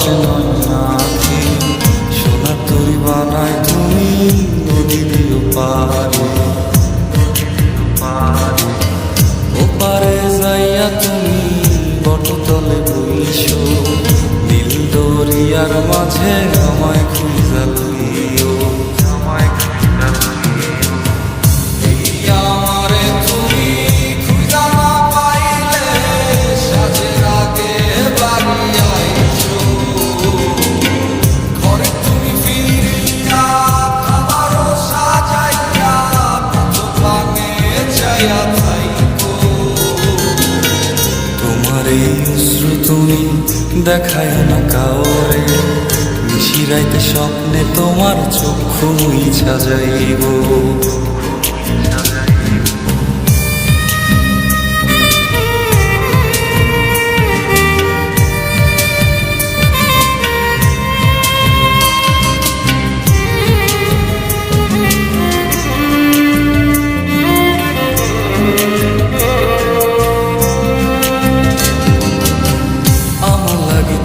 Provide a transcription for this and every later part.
ভালোবাসে নয়নাকে সোনা তরি বানায় তুমি নদী দিও পারে ওপারে যাইয়া তুমি বটতলে বইসো নীল দরিয়ার মাঝে আমায় খুঁজা লইও আমারে তুমি খুঁজা না পাইলে সাজের আগে বাড়ি আইসো ঘরে তুমি ফিরিয়া খাবারও সাজাইয়া ভাঙে চাইয়া থাইকো তোমার এই অশ্রু তুমি দেখায় না কাউরে নিশিরাইতে স্বপ্নে তোমার চক্ষু মুইছা যাইব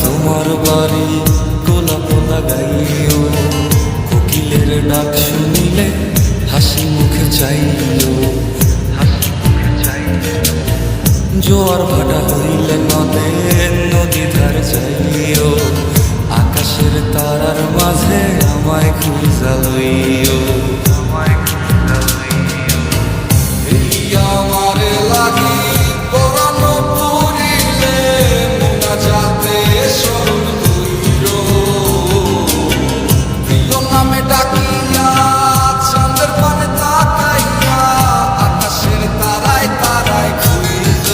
তোমার বাড়ি গোলাপ লাগাইও কোকিলের ডাক শুনিলে হাসি মুখে চাইও জোয়ার ভাটা হইলে নদী ধার যাইও আকাশের তারার মাঝে আমায় খুঁজা লইও আমারে লাগি পরানো পুরিলে মোনা যাতে স্মরণ কইর প্রিয় নামে ডাকিয়া চাঁদের পানে তাকাইয়া আকাশের তারায় তারায় খুঁজ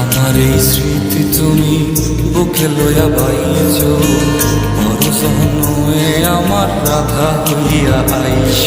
আমার এই স্মৃতি তুমি বুকে লইয়া বাইছ বড় সহন আমার রাধা হইয়া আইস